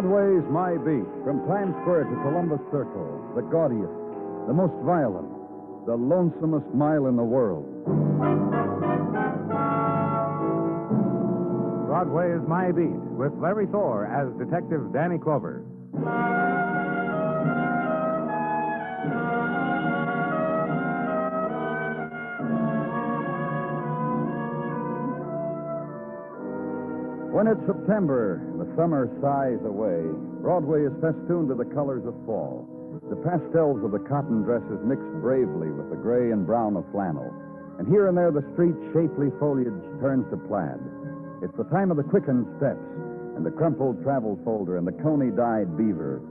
Broadway's My Beat, from Times Square to Columbus Circle, the gaudiest, the most violent, the lonesomest mile in the world. Broadway's My Beat, with Larry Thor as Detective Danny Clover. When it's September and the summer sighs away, Broadway is festooned with the colors of fall. The pastels of the cotton dresses mix bravely with the gray and brown of flannel. And here and there the street's shapely foliage turns to plaid. It's the time of the quickened steps and the crumpled travel folder and the coney-dyed beaver.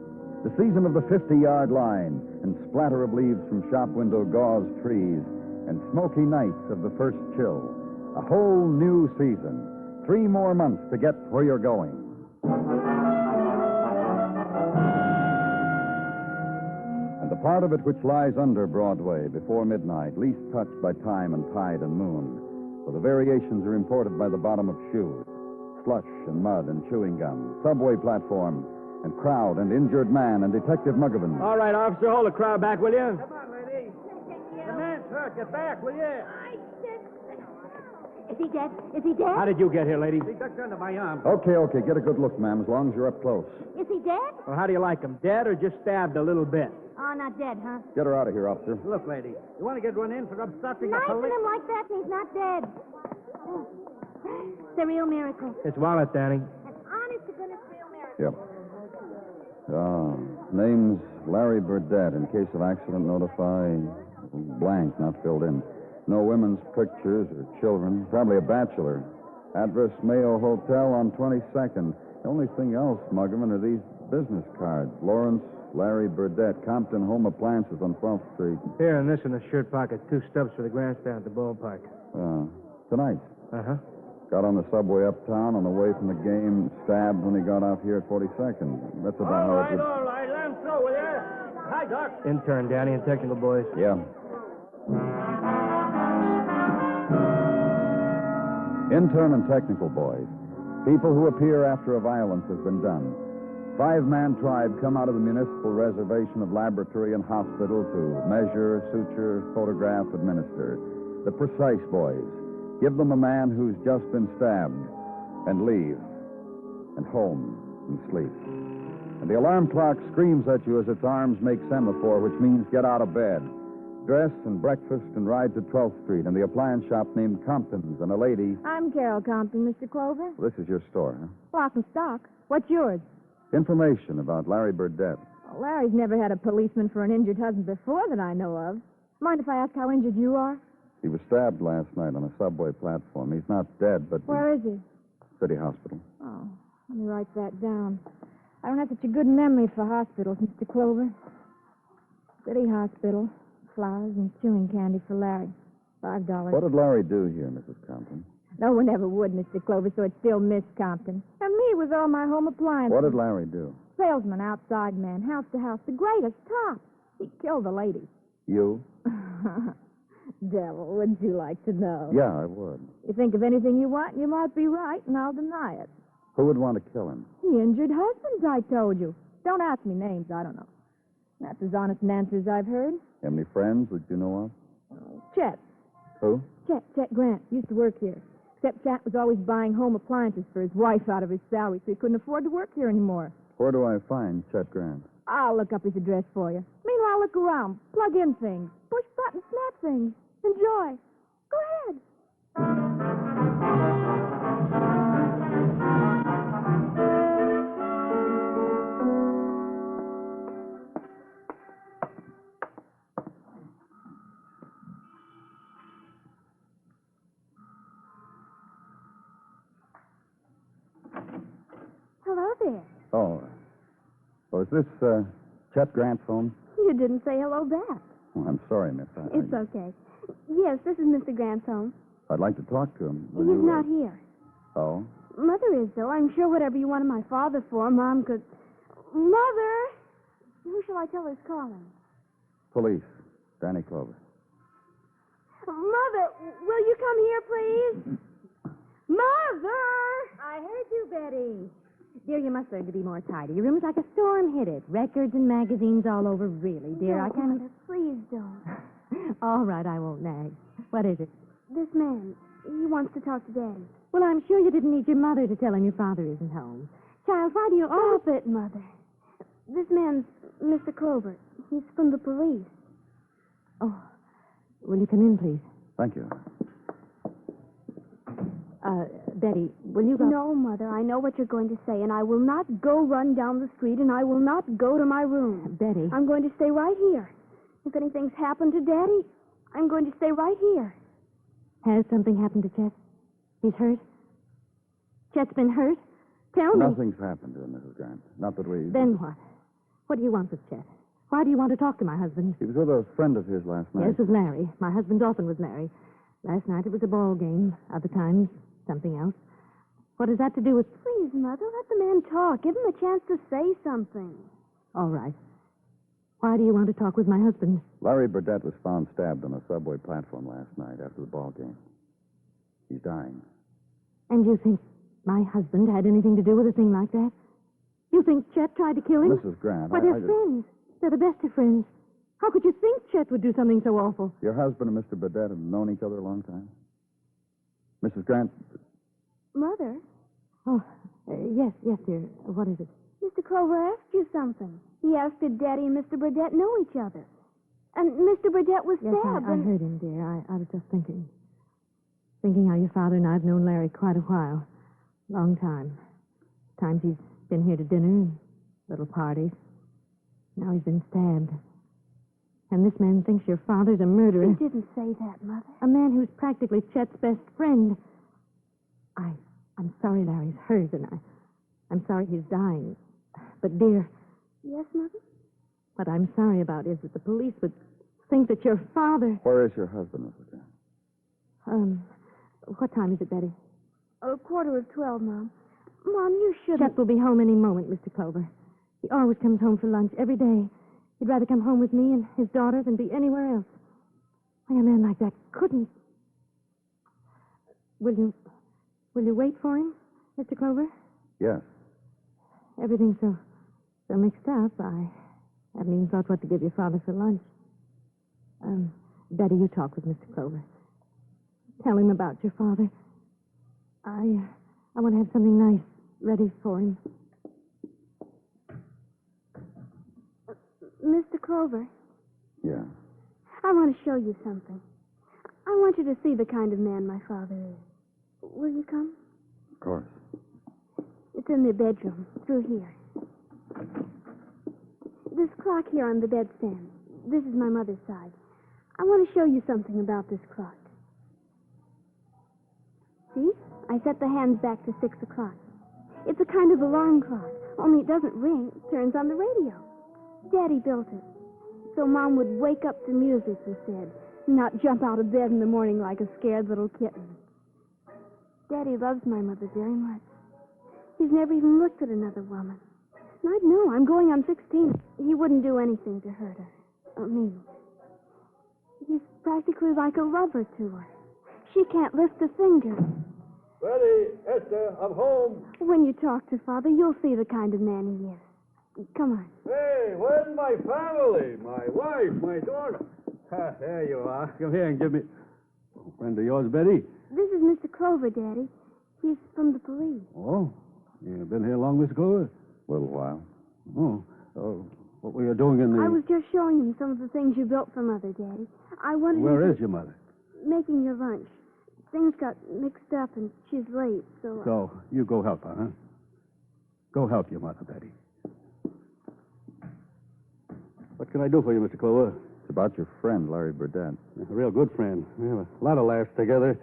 The season of the 50-yard line and splatter of leaves from shop window gauze trees and smoky nights of the first chill. A whole new season. 3 more months to get where you're going. And the part of it which lies under Broadway before midnight, least touched by time and tide and moon, for the variations are imported by the bottom of shoes, slush and mud and chewing gum, subway platform, and crowd and injured man and Detective Muggavan. All right, officer, hold the crowd back, will you? Come on, lady. The man's hurt. Get back, will you? Is he dead? Is he dead? How did you get here, lady? He ducked under my arm. Okay. Get a good look, ma'am, as long as you're up close. Is he dead? Well, how do you like him? Dead or just stabbed a little bit? Oh, not dead, huh? Get her out of here, officer. Look, lady, you want to get run in for obstructing the Knifing police? him like that and he's not dead. It's a real miracle. It's wallet, Danny. An honest to goodness real miracle. Yep. Name's Larry Burdette. In case of accident, notify blank, not filled in. No women's pictures or children. Probably a bachelor. Address Mayo Hotel on 22nd. The only thing else, Muggavan, are these business cards. Lawrence, Larry Burdette, Compton Home Appliances on 12th Street. Here, and this in the shirt pocket. 2 stubs for the grandstand at the ballpark. Tonight. Uh-huh. Got on the subway uptown on the way from the game. Stabbed when he got off here at 42nd. That's about how it would... All right. Let him through, will you? Hi, Doc. Intern, Danny, and technical boys. Yeah. Intern and technical boys. People who appear after a violence has been done. 5-man tribe come out of the municipal reservation of laboratory and hospital to measure, suture, photograph, administer. The precise boys. Give them a man who's just been stabbed and leave. And home and sleep. And the alarm clock screams at you as its arms make semaphore, which means get out of bed. Dress and breakfast and ride to 12th Street and the appliance shop named Compton's and a lady... I'm Carol Compton, Mr. Clover. Well, this is your store, huh? Lock and stock. What's yours? Information about Larry Burdette. Well, Larry's never had a policeman for an injured husband before that I know of. Mind if I ask how injured you are? He was stabbed last night on a subway platform. He's not dead, but... Where is he? City Hospital. Oh, let me write that down. I don't have such a good memory for hospitals, Mr. Clover. City Hospital. Flowers and chewing candy for Larry. $5. What did Larry do here, Mrs. Compton? No one ever would, Mr. Clover, so it's still Miss Compton. And me with all my home appliances. What did Larry do? Salesman, outside man, house to house, the greatest, top. He killed the lady. You? Devil, wouldn't you like to know? Yeah, I would. You think of anything you want, and you might be right, and I'll deny it. Who would want to kill him? The injured husbands, I told you. Don't ask me names, I don't know. That's as honest an answer as I've heard. Have any friends that you know of? Chet. Who? Chet Grant. Used to work here. Except Chet was always buying home appliances for his wife out of his salary, so he couldn't afford to work here anymore. Where do I find Chet Grant? I'll look up his address for you. Meanwhile, look around. Plug in things. Push buttons, snap things. Enjoy. Go ahead. Hello there. Oh. Well, is this Chet Grant's home? You didn't say hello back. Oh, I'm sorry, miss. It's okay. Yes, this is Mr. Grant's home. I'd like to talk to him. He's not here. Oh? Mother is, though. I'm sure whatever you wanted my father for, Mom could... Mother! Who shall I tell is calling? Police. Danny Clover. Mother, will you come here, please? Mother! I heard you, Betty. Dear, you must learn to be more tidy. Your room is like a storm hit it. Records and magazines all over, really. Dear, I can't... Mother, please don't. All right, I won't nag. What is it? This man, he wants to talk to Daddy. Well, I'm sure you didn't need your mother to tell him your father isn't home. Child, why do you... Stop it, Mother. This man's Mr. Clover. He's from the police. Oh, will you come in, please? Thank you. Betty, will you go... No, Mother, I know what you're going to say, and I will not go run down the street, and I will not go to my room. Betty... I'm going to stay right here. If anything's happened to Daddy, I'm going to stay right here. Has something happened to Chet? He's hurt? Chet's been hurt? Tell me. Nothing's happened to him, Mrs. Grant. Not that we... Then what? What do you want with Chet? Why do you want to talk to my husband? He was with a friend of his last night. Yes, with Larry. My husband often was Larry. Last night it was a ball game. Other times, something else. What has that to do with... Please, Mother, let the man talk. Give him a chance to say something. All right. Why do you want to talk with my husband? Larry Burdette was found stabbed on a subway platform last night after the ball game. He's dying. And you think my husband had anything to do with a thing like that? You think Chet tried to kill him? Mrs. Grant, Why, they're friends. They're the best of friends. How could you think Chet would do something so awful? Your husband and Mr. Burdette have known each other a long time? Mrs. Grant... Mother? Oh, yes, dear. What is it? Mr. Clover asked you something. He asked did Daddy and Mr. Burdette know each other. And Mr. Burdette was Yes, stabbed. I heard him, dear. I was just thinking. Thinking how your father and I have known Larry quite a while. Long time. Times he's been here to dinner and little parties. Now he's been stabbed. And this man thinks your father's a murderer. He didn't say that, Mother. A man who's practically Chet's best friend. I'm sorry Larry's hurt, and I'm sorry he's dying. But, dear... Yes, Mother? What I'm sorry about is that the police would think that your father... Where is your husband, Mrs. Grant? What time is it, Betty? 12:15, Mom. Mom, you shouldn't... Chet will be home any moment, Mr. Clover. He always comes home for lunch every day. He'd rather come home with me and his daughter than be anywhere else. Why, a man like that couldn't... Will you wait for him, Mr. Clover? Yes. Everything's so mixed up. I haven't even thought what to give your father for lunch. Betty, you talk with Mr. Clover. Tell him about your father. I want to have something nice ready for him. Mr. Clover, Yeah. I want to show you something. I want you to see the kind of man my father is. Will you come? Of course. It's in the bedroom, through here. This clock here on the bedstand, this is my mother's side. I want to show you something about this clock. See? I set the hands back to 6 o'clock. It's a kind of alarm clock, only it doesn't ring, it turns on the radio. Daddy built it. So Mom would wake up to music, he said, not jump out of bed in the morning like a scared little kitten. Daddy loves my mother very much. He's never even looked at another woman. And I know, I'm going on 16. He wouldn't do anything to hurt her, or me. He's practically like a lover to her. She can't lift a finger. Betty, Esther, I'm home. When you talk to Father, you'll see the kind of man he is. Come on. Hey, where's my family? My wife, my daughter. There you are. Come here and give me... Oh, friend of yours, Betty? This is Mr. Clover, Daddy. He's from the police. Oh, you been here long, Miss Clover? A little while. Oh, what were you doing in the... I was just showing him some of the things you built for Mother, Daddy. I wanted Where him is your mother? making your lunch. Things got mixed up and she's late, so... So, you go help her, huh? Go help your mother, Betty. What can I do for you, Mr. Clover? It's about your friend, Larry Burdette. A real good friend. We have a lot of laughs together.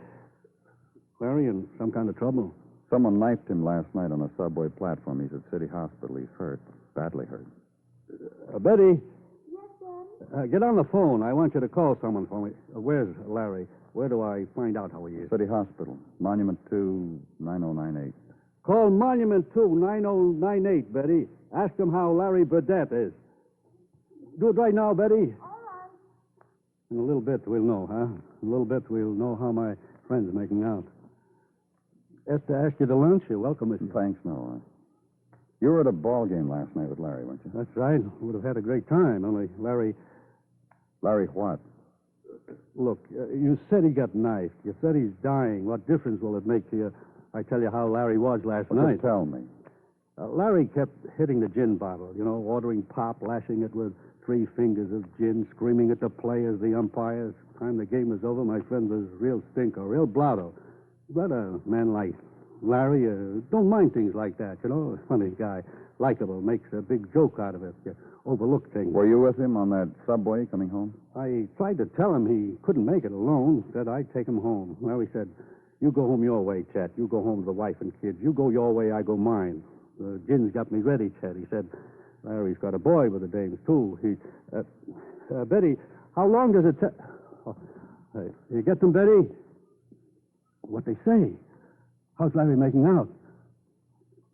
Larry in some kind of trouble. Someone knifed him last night on a subway platform. He's at City Hospital. He's hurt. Badly hurt. Betty? Yes, Daddy? Get on the phone. I want you to call someone for me. Where's Larry? Where do I find out how he is? City Hospital. Monument 2, 9098. Call Monument 2, 9098, Betty. Ask them how Larry Burdette is. Do it right now, Betty. All right. In a little bit, we'll know, huh? In a little bit, we'll know how my friend's making out. Esther asked you to lunch. You're welcome, Mr. Thanks, no. You were at a ball game last night with Larry, weren't you? That's right. Would have had a great time, only Larry... Larry what? Look, you said he got knifed. You said he's dying. What difference will it make to you? I tell you how Larry was last Well, night. just tell me. Larry kept hitting the gin bottle, ordering pop, lashing it with 3 fingers of gin, screaming at the players, the umpires. Time the game was over, my friend was real stinko, real blotto. But a man like Larry don't mind things like that, Funny guy, likable, makes a big joke out of it. You overlook things. Were you with him on that subway coming home? I tried to tell him he couldn't make it alone. Said I'd take him home. Larry said, "You go home your way, Chet. You go home to the wife and kids. You go your way, I go mine. The gin's got me ready, Chet." He said, "Larry's got a boy with the dames, too." Betty, how long does it take? You get them, Betty? What they say? How's Larry making out?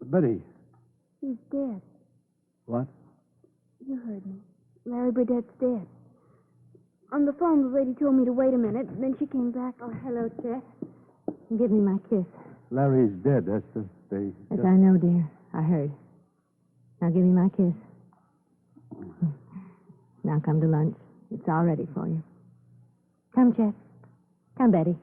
Betty. He's dead. What? You heard me. Larry Burdette's dead. On the phone, the lady told me to wait a minute, and then she came back. Oh, hello, Chet. Give me my kiss. Larry's dead. That's Yes, I know, dear. I heard. Now give me my kiss. Now come to lunch. It's all ready for you. Come, Chet. Come, Betty.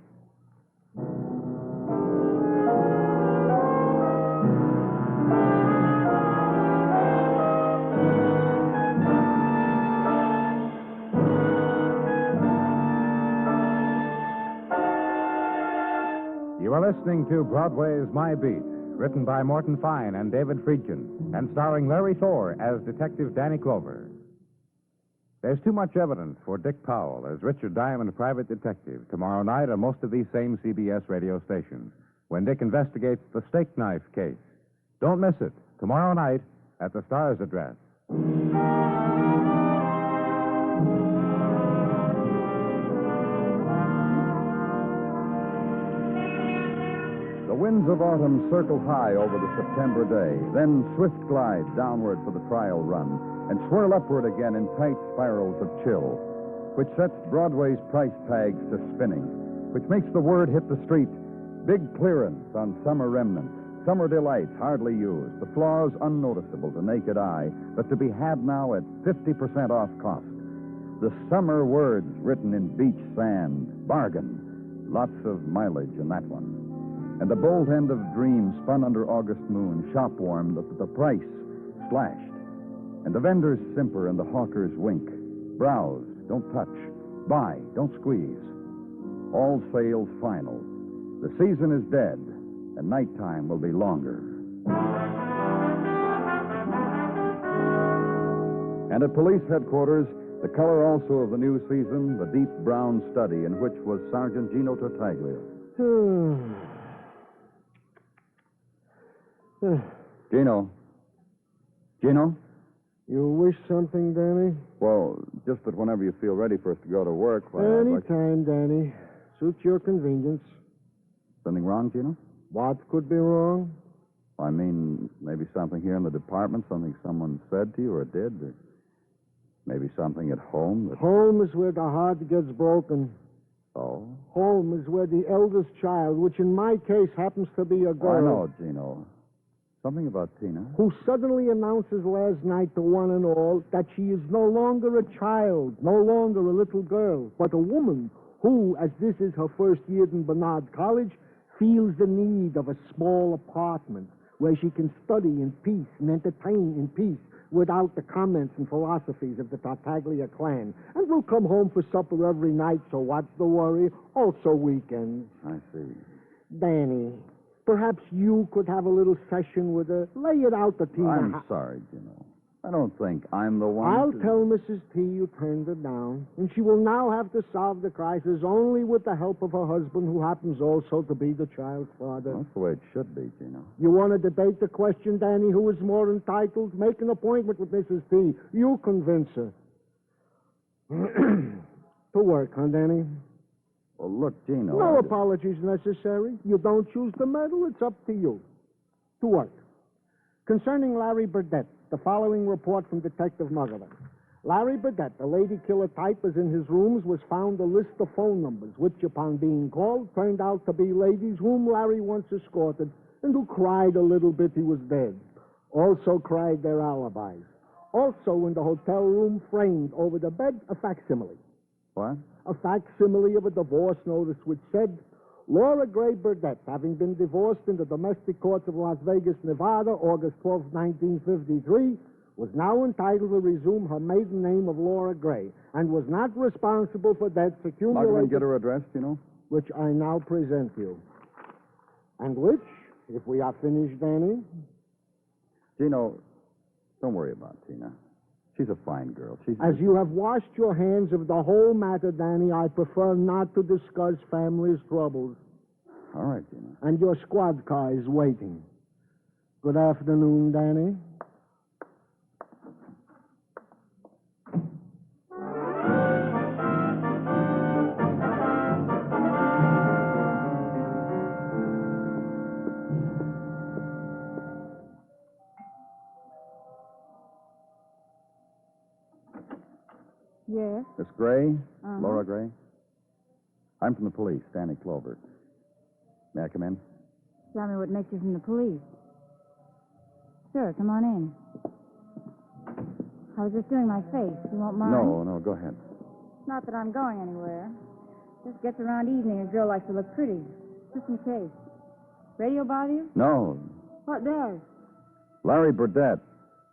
You are listening to Broadway's My Beat, written by Morton Fine and David Friedkin, and starring Larry Thor as Detective Danny Clover. There's too much evidence for Dick Powell as Richard Diamond, private detective, tomorrow night on most of these same CBS radio stations, when Dick investigates the steak knife case. Don't miss it, tomorrow night at the Star's address. The winds of autumn circle high over the September day, then swift glide downward for the trial run, and swirl upward again in tight spirals of chill, which sets Broadway's price tags to spinning, which makes the word hit the street. Big clearance on summer remnants, summer delights hardly used, the flaws unnoticeable to naked eye, but to be had now at 50% off cost. The summer words written in beach sand, bargain, lots of mileage in that one. And the bolt end of dreams spun under August moon, shop warm, the price slashed. And the vendors simper and the hawkers wink. Browse, don't touch. Buy, don't squeeze. All sales final. The season is dead, and nighttime will be longer. And at police headquarters, the color also of the new season, the deep brown study in which was Sergeant Gino Tartaglia. Gino? You wish something, Danny? Well, just that whenever you feel ready for us to go to work... Anytime, Danny. Suits your convenience. Something wrong, Gino? What could be wrong? I mean, maybe something here in the department, something someone said to you or did, or maybe something at home that... Home is where the heart gets broken. Oh? Home is where the eldest child, which in my case happens to be a girl... I know, Gino. Something about Tina. Who suddenly announces last night to one and all that she is no longer a child, no longer a little girl, but a woman who, as this is her first year in Barnard College, feels the need of a small apartment where she can study in peace and entertain in peace without the comments and philosophies of the Tartaglia clan, and will come home for supper every night, so what's the worry? Also weekends. I see. Danny, perhaps you could have a little session with her. Lay it out to Tina. I'm sorry, Gino. I don't think I'm the one. I'll tell Mrs. T you turned her down, and she will now have to solve the crisis only with the help of her husband, who happens also to be the child's father. That's the way it should be, Gino. You want to debate the question, Danny, who is more entitled? Make an appointment with Mrs. T. You convince her. To work, huh, Danny? Well, look, Gino... No apologies necessary. You don't choose the medal, it's up to you. To work. Concerning Larry Burdette, the following report from Detective Muggerman. Larry Burdette, a lady killer type, as in his rooms was found a list of phone numbers, which, upon being called, turned out to be ladies whom Larry once escorted and who cried a little bit he was dead. Also cried their alibis. Also in the hotel room, framed over the bed, a facsimile. What? A facsimile of a divorce notice which said, Laura Gray Burdette, having been divorced in the domestic courts of Las Vegas, Nevada, August 12, 1953, was now entitled to resume her maiden name of Laura Gray and was not responsible for debts accumulated... Muggavan, get her address, you know? Which I now present you. And which, if we are finished, Danny... Gino, don't worry about Tina. She's a fine girl. As you have washed your hands of the whole matter, Danny, I prefer not to discuss family's troubles. All right, Gino. And your squad car is waiting. Good afternoon, Danny. Yes? Miss Gray? Laura Gray? I'm from the police, Danny Clover. May I come in? Tell me what makes you from the police. Sure, come on in. I was just doing my face. You won't mind? No, go ahead. Not that I'm going anywhere. Just gets around evening, a girl likes to look pretty. Just in case. Radio bother you? No. What does? Larry Burdette.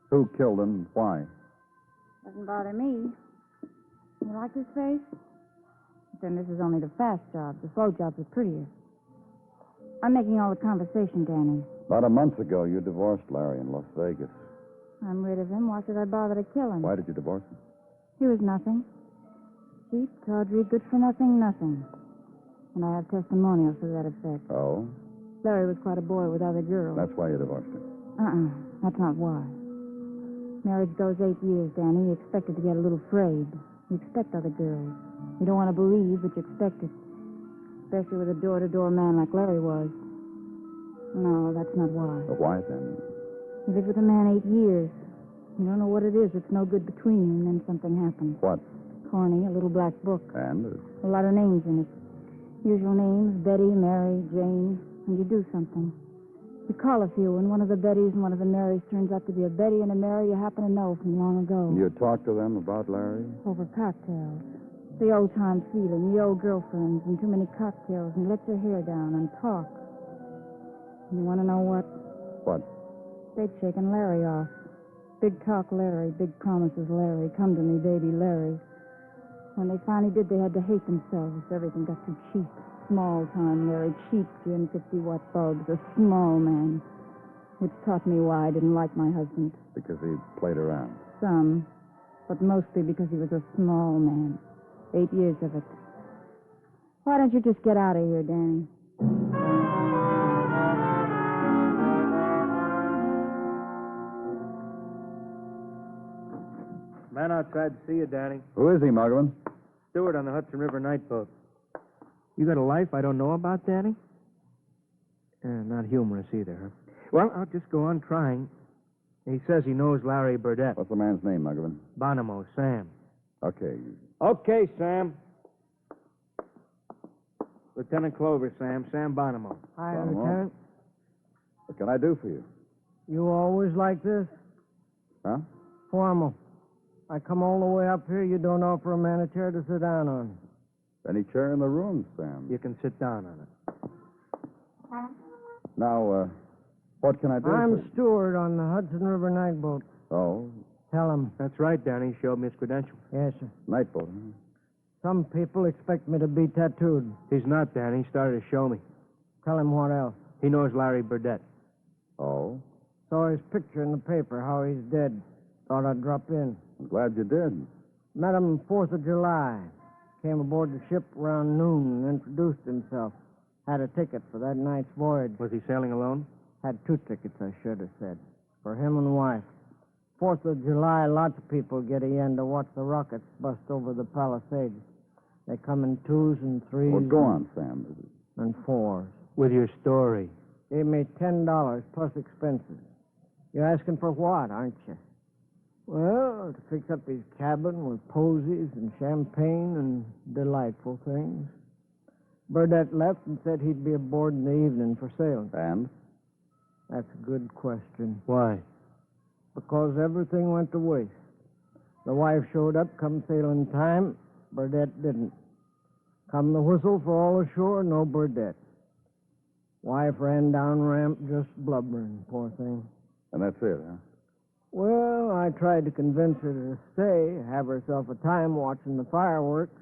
Who killed him? Why? Doesn't bother me. You like this face? But then this is only the fast jobs. The slow jobs are prettier. I'm making all the conversation, Danny. About a month ago, you divorced Larry in Las Vegas. I'm rid of him. Why should I bother to kill him? Why did you divorce him? He was nothing. Cheap, tawdry, good for nothing, nothing. And I have testimonials to that effect. Oh? Larry was quite a boy with other girls. That's why you divorced him. That's not why. Marriage goes 8 years, Danny. You expected to get a little frayed. You expect other girls. You don't want to believe, but you expect it. Especially with a door-to-door man like Larry was. No, that's not why. But why, then? You lived with a man 8 years. You don't know what it is that's no good between you, and then something happens. What? Corny, a little black book. And? A lot of names in it. Usual names, Betty, Mary, Jane, and you do something. You call a few, and one of the Bettys and one of the Marys turns out to be a Betty and a Mary you happen to know from long ago. You talked to them about Larry? Over cocktails. The old-time feeling, the old girlfriends, and too many cocktails, and you let your hair down and talk. And you want to know what? What? They'd shaken Larry off. Big talk Larry, big promises Larry, come to me, baby Larry. When they finally did, they had to hate themselves. Everything got too cheap. Small-time Larry, cheap gin, 50-watt bulbs, a small man. Which taught me why I didn't like my husband. Because he played around. Some, but mostly because he was a small man. 8 years of it. Why don't you just get out of here, Danny? Man outside to see you, Danny. Who is he, Muggavan? Steward on the Hudson River night boat. You got a life I don't know about, Danny? Not humorous either, huh? Well, I'll just go on trying. He says he knows Larry Burdette. What's the man's name, Muggavan? Bonomo, Sam. Okay. Okay, Sam. Lieutenant Clover, Sam. Sam Bonomo. Hi, Bonomo. Lieutenant. What can I do for you? You always like this? Huh? Formal. I come all the way up here, you don't offer a man a chair to sit down on. Any chair in the room, Sam. You can sit down on it. Now, what can I do for I'm you? steward on the Hudson River night boat. Oh, Tell him. That's right, Danny. He showed me his credentials. Yes, sir. night boat, huh? Some people expect me to be tattooed. He's not, Danny. He started to show me. Tell him what else. He knows Larry Burdette. Oh, Saw his picture in the paper, how he's dead. Thought I'd drop in. I'm glad you did. Met him 4th of July. Came aboard the ship around noon and introduced himself. Had a ticket for that night's voyage. Was he sailing alone? Had 2 tickets, I should have said. For him and wife. 4th of July, lots of people get in to watch the rockets bust over the Palisades. They come in 2s and 3s. Well, go on, Sam. And 4s. With your story. Gave me $10 plus expenses. You're asking for what, aren't you? Well, to fix up his cabin with posies and champagne and delightful things. Burdette left and said he'd be aboard in the evening for sailing. And? That's a good question. Why? because everything went to waste. The wife showed up come sailing time. Burdette didn't. Come the whistle for all ashore, no Burdette. Wife ran down ramp just blubbering, poor thing. And that's it, huh? Well, I tried to convince her to stay, have herself a time watching the fireworks.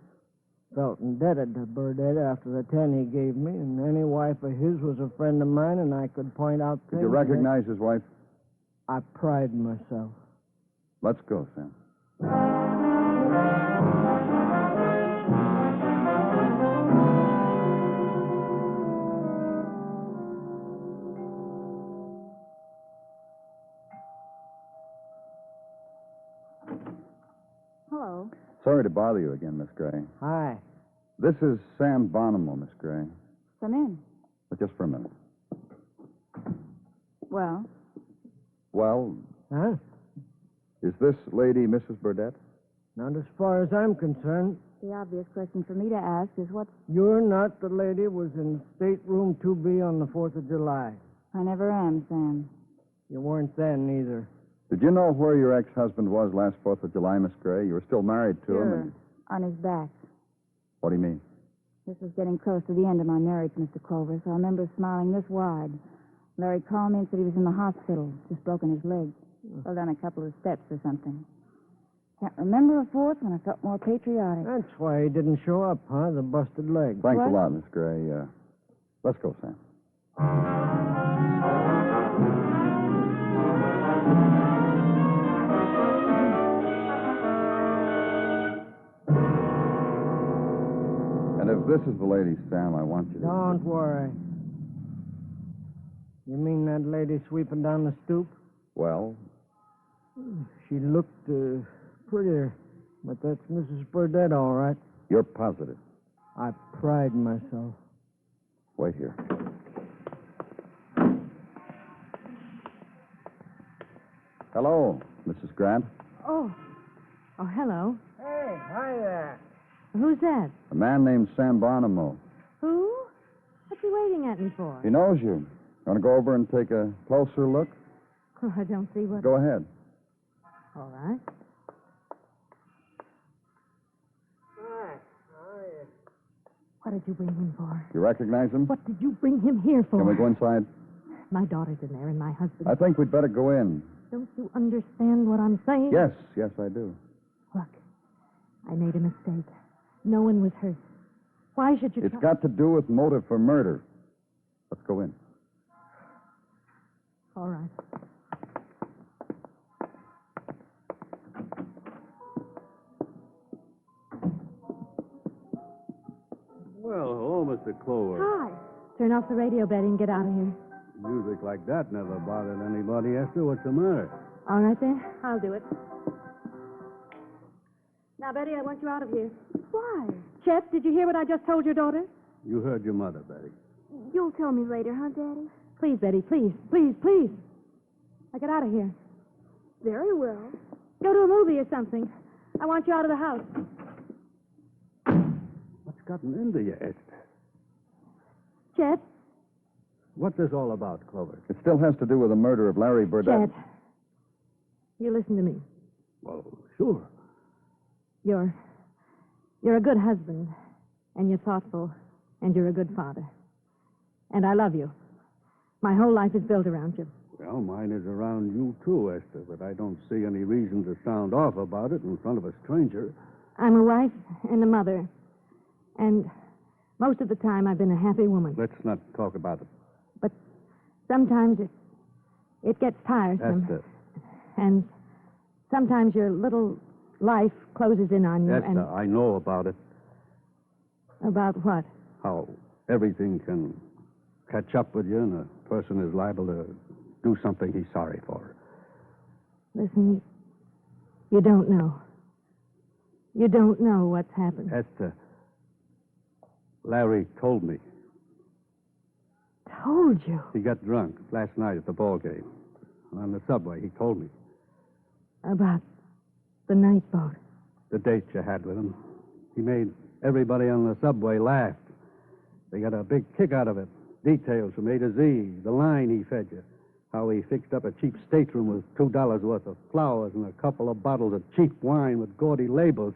Felt indebted to Burdette after the 10 he gave me, and any wife of his was a friend of mine, and I could point out things. Did you recognize his wife? I pride myself. Let's go, Sam. Hello. Sorry to bother you again, Miss Gray. Hi. This is Sam Bonham, Miss Gray. Come in. But just for a minute. Well, Well, Huh? is this lady Mrs. Burdette? Not as far as I'm concerned. the obvious question for me to ask is what's... You're not the lady who was in stateroom 2B on the 4th of July. I never am, Sam. You weren't then, either. Did you know where your ex-husband was last 4th of July, Miss Gray? You were still married to him. Sure. And... On his back. What do you mean? This was getting close to the end of my marriage, Mr. Clover, so I remember smiling this wide. Larry called me and said he was in the hospital, just broken his leg. Fell down a couple of steps or something. Can't remember a fourth when I felt more patriotic. That's why he didn't show up, huh? The busted leg. Thanks What? a lot, Miss Gray. Let's go, Sam. And if this is the lady, Sam, I want you to... Don't worry. You mean that lady sweeping down the stoop? Well, She looked prettier, but that's Mrs. Burdette, all right. you're positive. I pride myself. Wait here. Hello, Mrs. Grant. Oh, hello. Hey, hi there. Who's that? A man named Sam Bonham. Who? What's he waiting at me for? He knows you. Want to go over and take a closer look? Oh, I don't see what... Go ahead. All right. Hi. How are you? What did you bring him for? You recognize him? What did you bring him here for? Can we go inside? My daughter's in there and my husband. I think we'd better go in. Don't you understand what I'm saying? Yes, I do. Look, I made a mistake. No one was hurt. Why should you It's got to do with motive for murder. Let's go in. All right. Well, hello, Mr. Clover. Hi. Turn off the radio, Betty, and get out of here. Music like that never bothered anybody, Esther. What's the matter? All right, then. I'll do it. Now, Betty, I want you out of here. Why? Chet, did you hear what I just told your daughter? You heard your mother, Betty. You'll tell me later, huh, Daddy? Please, Betty, please, please, please. Now, get out of here. Very well. Go to a movie or something. I want you out of the house. What's gotten into you, Esther? Chet, What's this all about, Clover? It still has to do with the murder of Larry Burdette. Chet, you listen to me. Well, sure. You're a good husband, and you're thoughtful, and you're a good father. And I love you. My whole life is built around you. Well, mine is around you, too, Esther, but I don't see any reason to sound off about it in front of a stranger. I'm a wife and a mother, and most of the time I've been a happy woman. Let's not talk about it. But sometimes it gets tiresome. Esther. And sometimes your little life closes in on you. Esther, I know about it. About what? How everything can catch up with you and a person is liable to do something he's sorry for. Listen, you don't know. You don't know what's happened. Esther, Larry told me. Told you. He got drunk last night at the ball game. On the subway, he told me. About the night boat. The date you had with him. He made everybody on the subway laugh. They got a big kick out of it. Details from A to Z, the line he fed you, How he fixed up a cheap stateroom with $2 worth of flowers and a couple of bottles of cheap wine with gaudy labels.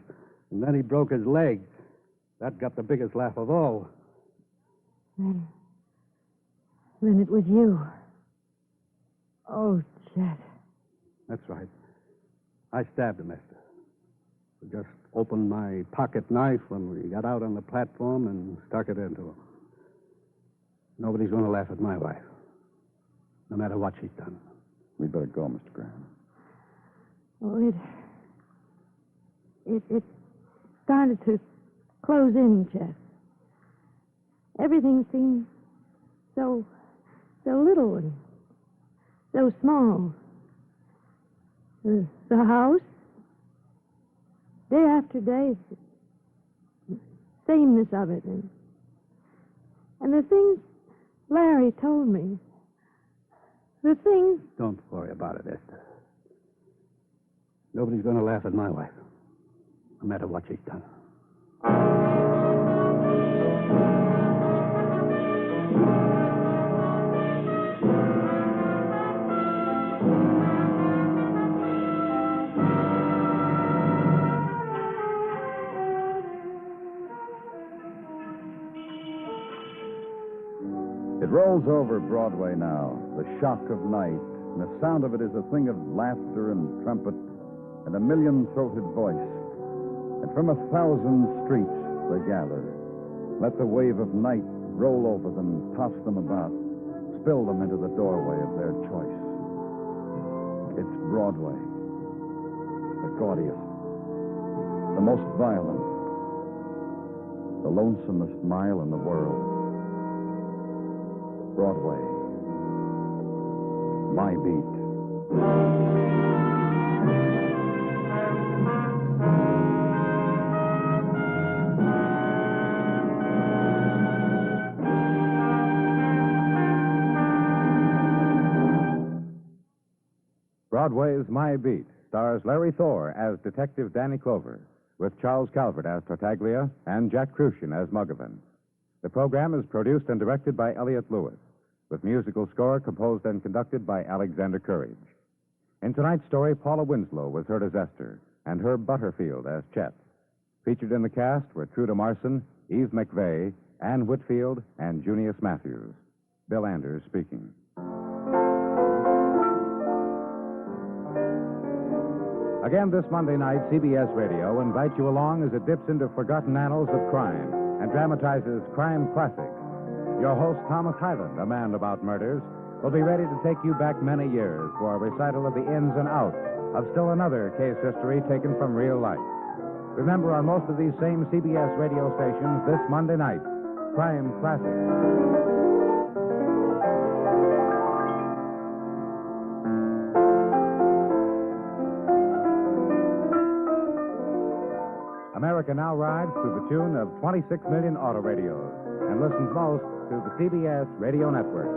And then he broke his leg. That got the biggest laugh of all. Then it was you. Oh, Chet. That's right. I stabbed him, Esther. I just opened my pocket knife when we got out on the platform and stuck it into him. Nobody's going to laugh at my wife, no matter what she's done. We'd better go, Mr. Graham. Oh, it started to close in, Chet. Everything seemed so little and so small. The house, day after day, the sameness of it, and the things Larry told me. The things... Don't worry about it, Esther. Nobody's going to laugh at my wife, no matter what she's done. It rolls over Broadway now, the shock of night, and the sound of it is a thing of laughter and trumpet and a million-throated voice. And from 1,000 streets they gather. Let the wave of night roll over them, toss them about, spill them into the doorway of their choice. It's Broadway, the gaudiest, the most violent, the lonesomest mile in the world. Broadway, my beat. Broadway's My Beat stars Larry Thor as Detective Danny Clover, with Charles Calvert as Tartaglia and Jack Crucian as Muggavan. The program is produced and directed by Elliott Lewis, with musical score composed and conducted by Alexander Courage. In tonight's story, Paula Winslow was heard as Esther, and Herb Butterfield as Chet. Featured in the cast were Truda Marson, Eve McVeigh, Ann Whitfield, and Junius Matthews. Bill Anders speaking. Again this Monday night, CBS Radio invites you along as it dips into forgotten annals of crime and dramatizes crime classics. Your host, Thomas Hyland, a man about murders, will be ready to take you back many years for a recital of the ins and outs of still another case history taken from real life. Remember, on most of these same CBS radio stations this Monday night, Crime Classics. America now rides to the tune of 26 million auto radios and listens most to the CBS Radio Network.